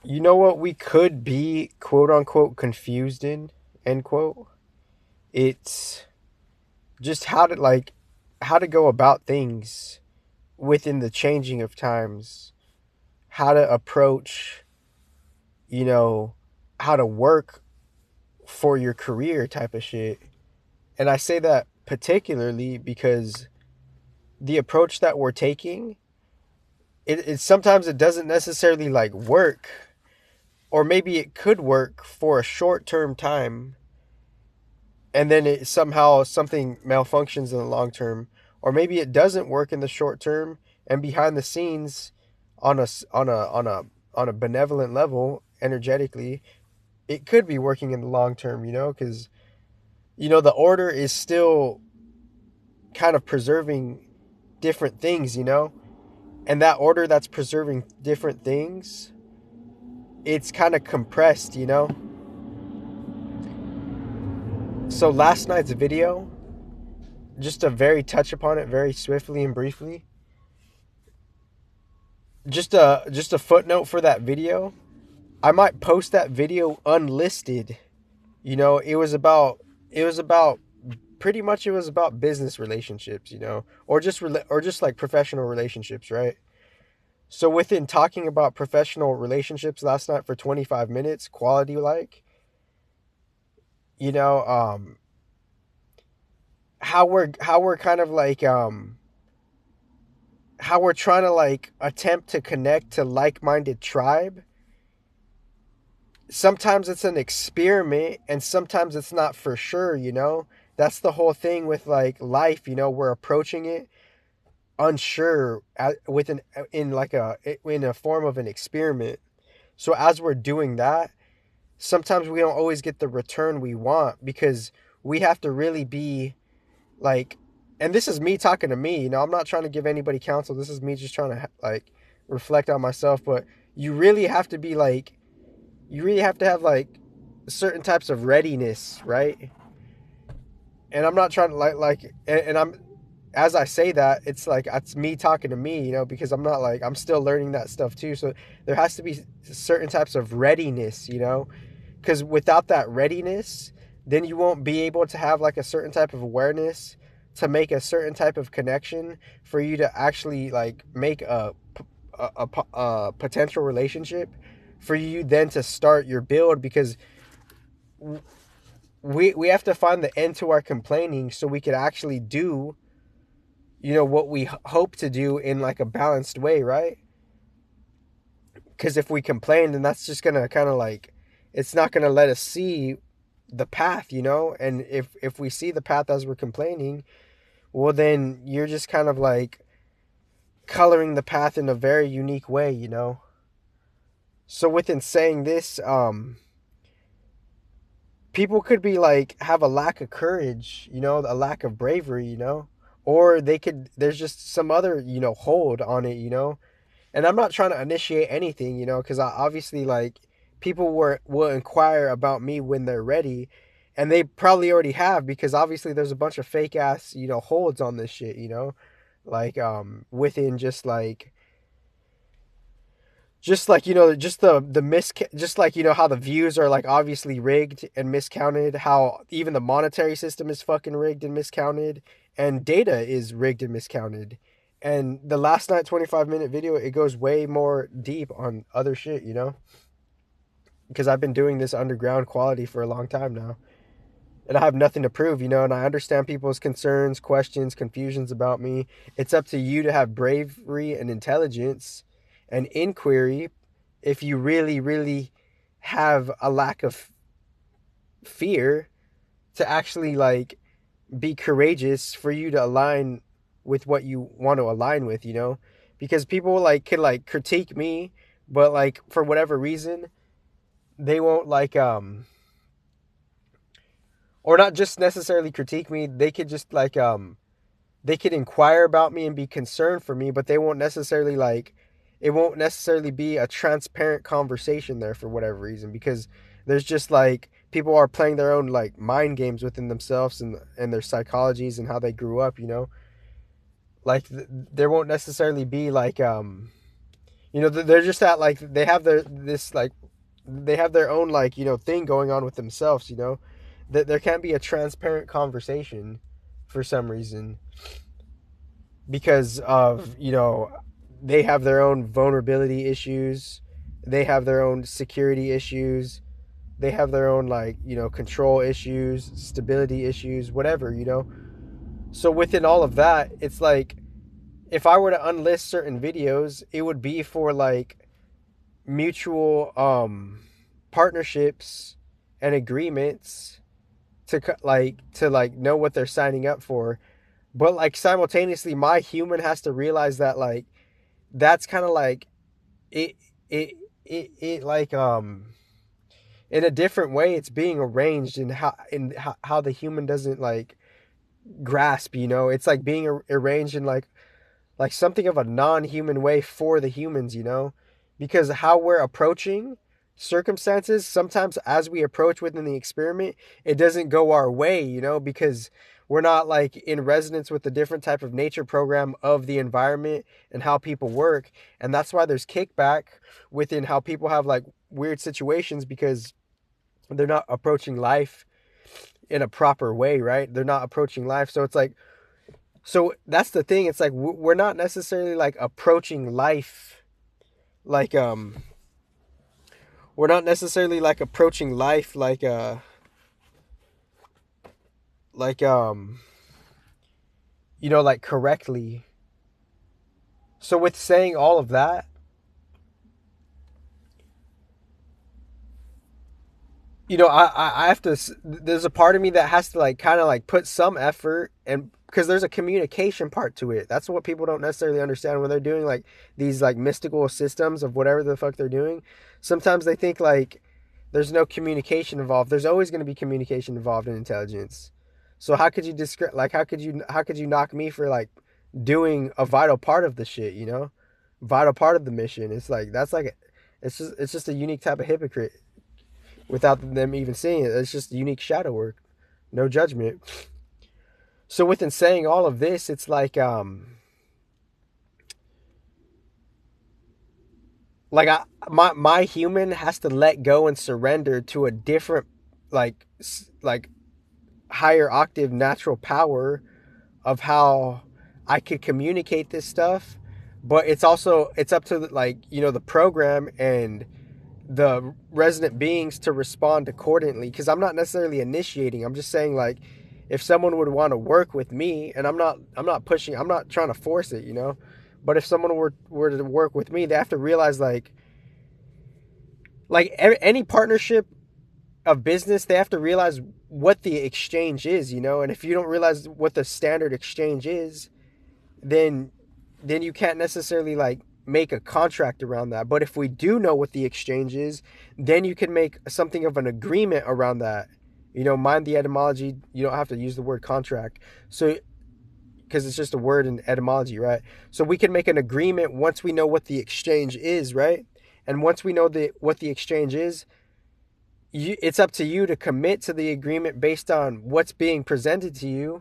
You know what we could be quote unquote confused in, end quote? It's just how to go about things within the changing of times, how to approach, you know, how to work for your career type of shit. And I say that particularly because the approach that we're taking, it sometimes it doesn't necessarily like work, or maybe it could work for a short term time, and then it somehow something malfunctions in the long term, or maybe it doesn't work in the short term, and behind the scenes, on a benevolent level, energetically, it could be working in the long term. Because the order is still kind of preserving different things. And that order that's preserving different things, it's kind of compressed. So last night's video, just to very touch upon it very swiftly and briefly, just a footnote for that video. I might post that video unlisted. It was about pretty much, it was about business relationships, or just like professional relationships, right? So within talking about professional relationships last night for 25 minutes, quality like, you know, how we're kind of like how we're trying to like attempt to connect to like-minded tribe. Sometimes it's an experiment and sometimes it's not for sure. That's the whole thing with like life. We're approaching it unsure, with an in a form of an experiment. So as we're doing that, sometimes we don't always get the return we want, because we have to really be like, and this is me talking to me. I'm not trying to give anybody counsel. This is me just trying to like reflect on myself. But you really have to be like, you really have to have like certain types of readiness, right? And I'm not trying to and I'm, as I say that, it's like it's me talking to me, because I'm not like, I'm still learning that stuff too. So there has to be certain types of readiness. Because without that readiness, then you won't be able to have like a certain type of awareness to make a certain type of connection for you to actually like make a potential relationship, for you then to start your build. Because we have to find the end to our complaining so we could actually do what we hope to do in like a balanced way, right? Because if we complain, then that's just gonna kind of like, it's not gonna let us see the path. And if we see the path as we're complaining, well, then you're just kind of like coloring the path in a very unique way. So within saying this, people could be like, have a lack of courage, a lack of bravery. Or there's just some other hold on it. And I'm not trying to initiate anything, because I obviously, like, people will inquire about me when they're ready, and they probably already have, because obviously there's a bunch of fake ass holds on this shit. Like, within just like just like, how the views are like obviously rigged and miscounted, how even the monetary system is fucking rigged and miscounted, and data is rigged and miscounted. And the last night 25-minute video, it goes way more deep on other shit. Because I've been doing this underground quality for a long time now, and I have nothing to prove. And I understand people's concerns, questions, confusions about me. It's up to you to have bravery and intelligence and inquiry, if you really, really have a lack of fear, to actually like be courageous, for you to align with what you want to align with. Because people like could like critique me, but like for whatever reason, they won't like or not just necessarily critique me, they could just like they could inquire about me and be concerned for me, but they won't necessarily like, it won't necessarily be a transparent conversation there for whatever reason, because there's just like, people are playing their own like mind games within themselves, and their psychologies and how they grew up. Like there won't necessarily be like They're just at like they have their own like thing going on with themselves. That there can't be a transparent conversation for some reason because of they have their own vulnerability issues, they have their own security issues, they have their own like control issues, stability issues, whatever. So within all of that, it's like if I were to unlist certain videos, it would be for like mutual partnerships and agreements to know what they're signing up for. But like simultaneously my human has to realize that like that's kind of like it it like in a different way it's being arranged in how the human doesn't like grasp. It's like being arranged in like something of a non-human way for the humans. Because how we're approaching circumstances sometimes as we approach within the experiment, it doesn't go our way. Because we're not like in resonance with the different type of nature program of the environment and how people work. And that's why there's kickback within how people have like weird situations, because they're not approaching life in a proper way, right? They're not approaching life. So it's like, so that's the thing. It's like we're not necessarily like approaching life like we're not necessarily like approaching life like like correctly. So with saying all of that, I have to, there's a part of me that has to like kind of like put some effort, and because there's a communication part to it. That's what people don't necessarily understand when they're doing like these like mystical systems of whatever the fuck they're doing. Sometimes they think like there's no communication involved. There's always going to be communication involved in intelligence. So how could you like how could you knock me for like doing a vital part of the shit? Vital part of the mission. It's like that's like it's just a unique type of hypocrite without them even seeing it. It's just unique shadow work. No judgment. So within saying all of this, it's like my human has to let go and surrender to a different like like higher octave natural power of how I could communicate this stuff. But it's up to like the program and the resident beings to respond accordingly, because I'm not necessarily initiating. I'm just saying like if someone would want to work with me, and I'm not pushing, I'm not trying to force it. But if someone were to work with me, they have to realize like any partnership of business, they have to realize what the exchange is. And if you don't realize what the standard exchange is, then you can't necessarily like make a contract around that. But if we do know what the exchange is, then you can make something of an agreement around that. Mind the etymology. You don't have to use the word contract. So because it's just a word in etymology, right? So we can make an agreement once we know what the exchange is, right? And once we know what the exchange is, it's up to you to commit to the agreement based on what's being presented to you,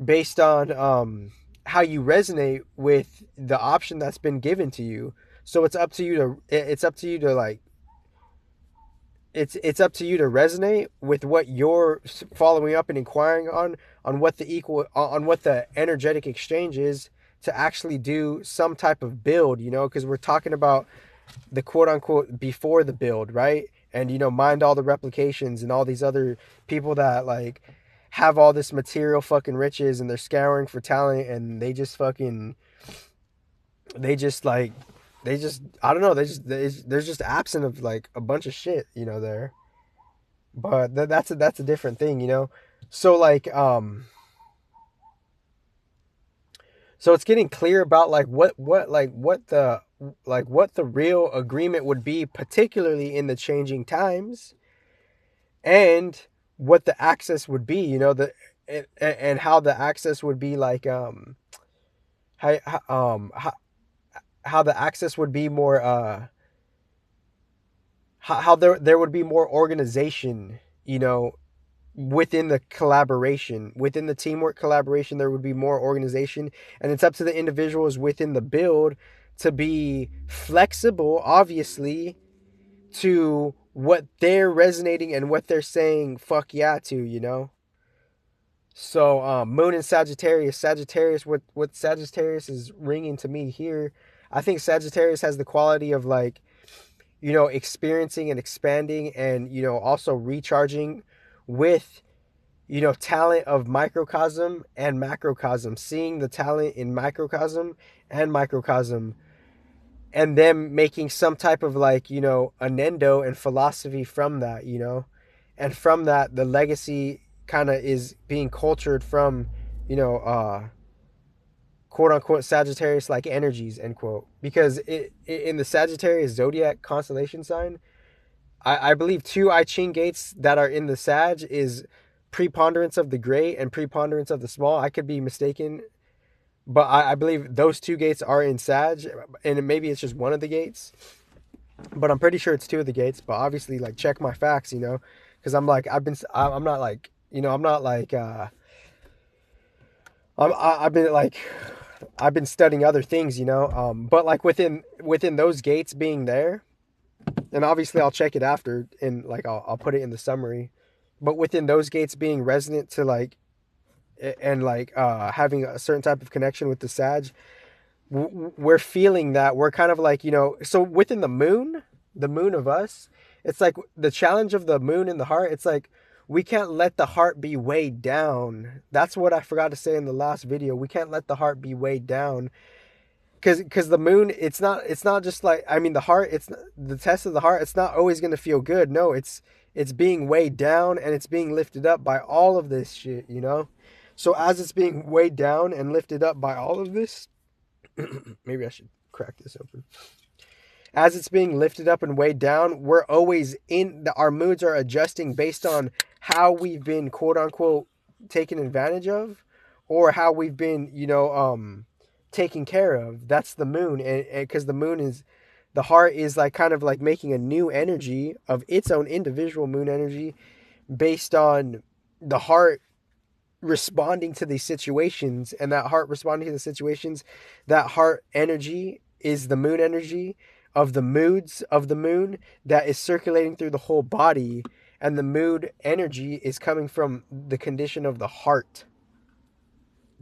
based on how you resonate with the option that's been given to you. So it's up to you to like it's up to you to resonate with what you're following up and inquiring on what the energetic exchange is, to actually do some type of build, because we're talking about the quote unquote before the build, right? And mind all the replications and all these other people that like have all this material fucking riches, and they're scouring for talent, and they just like they just I don't know, they're just absent of like a bunch of shit, there. But that's a different thing. So like so it's getting clear about like what the real agreement would be, particularly in the changing times, and what the access would be, and how the access would be like how how the access would be more how there would be more organization, within the collaboration, within the teamwork collaboration. There would be more organization, and it's up to the individuals within the build to be flexible, obviously, to what they're resonating and what they're saying fuck yeah to, you know? So Moon and Sagittarius, what Sagittarius is ringing to me here, I think Sagittarius has the quality of like, you know, experiencing and expanding and, you know, also recharging with, you know, talent of microcosm and macrocosm, seeing the talent in microcosm and microcosm, and them making some type of like, you know, anendo and philosophy from that, you know, and from that the legacy kind of is being cultured from, you know, quote unquote Sagittarius like energies, end quote, because in the Sagittarius zodiac constellation sign, I believe two I Ching gates that are in the Sag is preponderance of the great and preponderance of the small. I could be mistaken, but I believe those two gates are in Sag, and maybe it's just one of the gates, but I'm pretty sure it's two of the gates. But obviously, like, check my facts, you know, because I'm not like, you know, I'm not like, I've been like, I've been studying other things, you know, but like within those gates being there, and obviously I'll check it after, and like I'll put it in the summary, but within those gates being resonant to like, and like having a certain type of connection with the Sag, we're feeling that we're kind of like, you know, so within the moon of us, it's like the challenge of the moon in the heart, it's like we can't let the heart be weighed down. That's what I forgot to say in the last video. We can't let the heart be weighed down, because the moon, it's not just like, I mean, the heart, it's the test of the heart, it's not always going to feel good. No, it's being weighed down and it's being lifted up by all of this shit, you know. So as it's being weighed down and lifted up by all of this, maybe I should crack this open. As it's being lifted up and weighed down, we're always our moods are adjusting based on how we've been quote unquote taken advantage of, or how we've been, you know, taken care of. That's the moon. And because the moon is, the heart is like kind of like making a new energy of its own individual moon energy based on the heart responding to these situations, and that heart responding to the situations, that heart energy is the moon energy of the moods of the moon that is circulating through the whole body, and the mood energy is coming from the condition of the heart.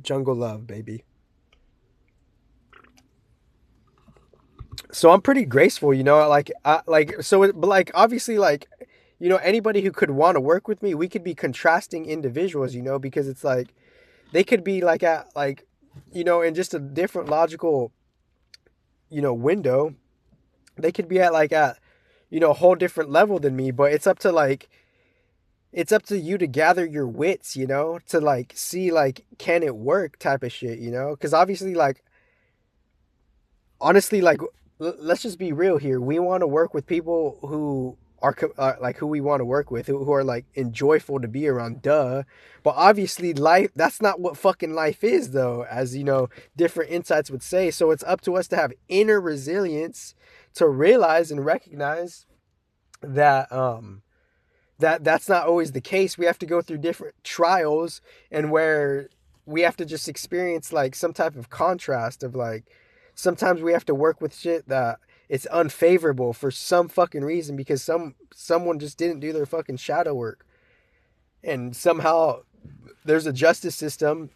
Jungle love, baby. So I'm pretty graceful, you know, like but like obviously, like, you know, anybody who could want to work with me, we could be contrasting individuals, you know, because it's like they could be like at like, you know, in just a different logical, you know, window. They could be at, you know, a whole different level than me, but it's up to you to gather your wits, you know, to like see like, can it work type of shit, you know, because obviously, like, honestly, like, let's just be real here. We want to work with people who are like who we want to work with, who are like enjoyable to be around, duh. But obviously life, that's not what fucking life is though, as you know, different insights would say. So it's up to us to have inner resilience to realize and recognize that that's not always the case. We have to go through different trials, and where we have to just experience like some type of contrast of like, sometimes we have to work with shit that it's unfavorable for some fucking reason, because someone just didn't do their fucking shadow work, and somehow there's a justice system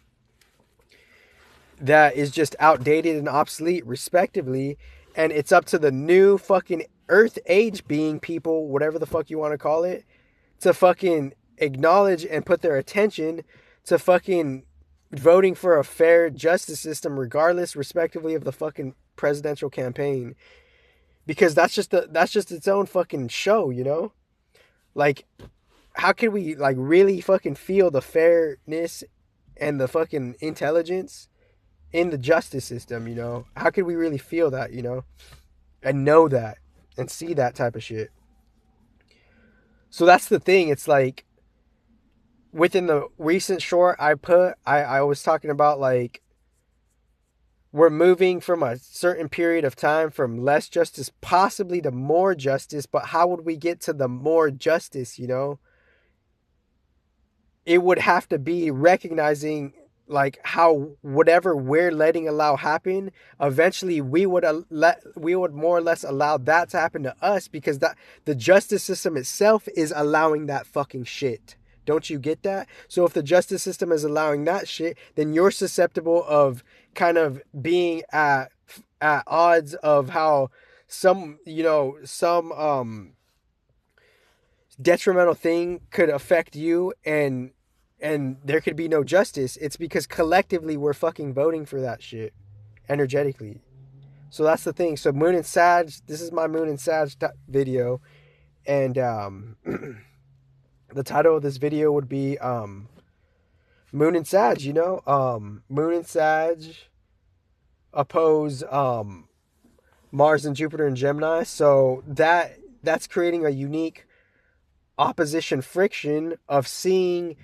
that is just outdated and obsolete respectively, and it's up to the new fucking earth age being people, whatever the fuck you want to call it, to fucking acknowledge and put their attention to fucking voting for a fair justice system, regardless respectively of the fucking presidential campaign, because that's just its own fucking show, you know. Like, how can we like really fucking feel the fairness and the fucking intelligence in the justice system, you know? How can we really feel that, you know, and know that and see that type of shit? So that's the thing. It's like, within the recent short I was talking about, like, we're moving from a certain period of time from less justice possibly to more justice, but how would we get to the more justice, you know? It would have to be recognizing like how whatever we're letting allow happen, eventually we would more or less allow that to happen to us, because that the justice system itself is allowing that fucking shit. Don't you get that? So if the justice system is allowing that shit, then you're susceptible of kind of being at odds of how some detrimental thing could affect you, and there could be no justice. It's because collectively we're fucking voting for that shit energetically. So that's the thing. So Moon and Sag, this is my Moon and Sag video, and the title of this video would be Moon and Sag. Moon and Sag oppose Mars and Jupiter and Gemini. So that's creating a unique opposition friction of seeing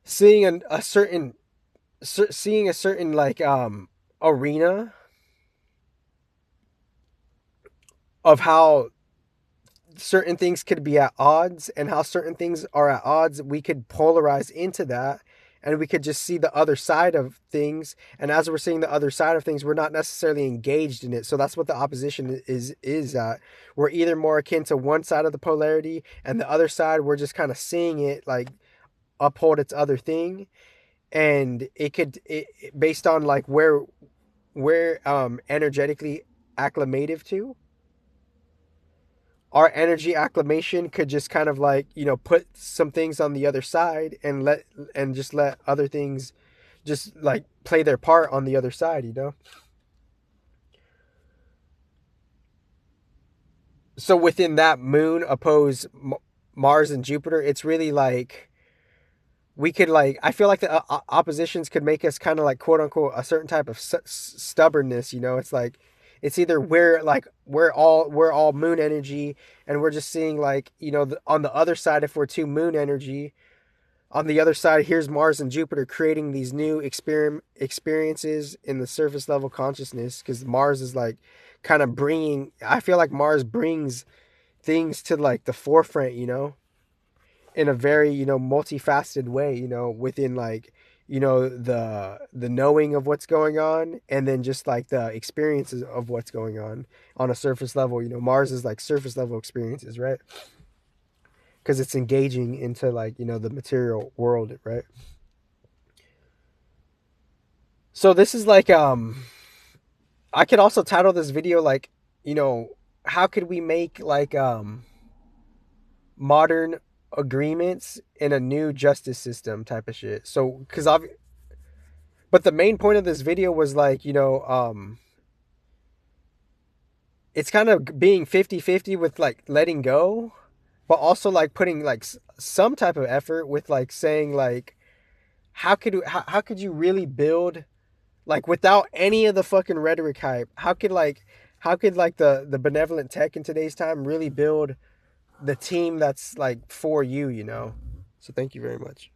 a certain like arena of how certain things could be at odds, and how certain things are at odds. We could polarize into that, and we could just see the other side of things. And as we're seeing the other side of things, we're not necessarily engaged in it. So that's what the opposition is that we're either more akin to one side of the polarity, and the other side we're just kind of seeing it like uphold its other thing. And based on like where energetically acclimative to, our energy acclimation could just kind of like, put some things on the other side, and just let other things just like play their part on the other side. So within that Moon oppose Mars and Jupiter, it's really like we could like, I feel like the oppositions could make us kind of like quote unquote a certain type of stubbornness. It's like, it's either we're all Moon energy, and we're just seeing like, on the other side, if we're too Moon energy, on the other side here's Mars and Jupiter creating these new experiences in the surface level consciousness, because Mars is like kind of I feel like Mars brings things to like the forefront, in a very, multifaceted way, within like, the knowing of what's going on, and then just like the experiences of what's going on a surface level. Mars is like surface level experiences, right? Because it's engaging into like, the material world, right? So this is like, I could also title this video like, how could we make like modern agreements in a new justice system type of shit. So but the main point of this video was like, it's kind of being 50-50 with like letting go, but also like putting like some type of effort with like saying like, how could you really build like without any of the fucking rhetoric hype? How could the benevolent tech in today's time really build the team that's like for you? So thank you very much.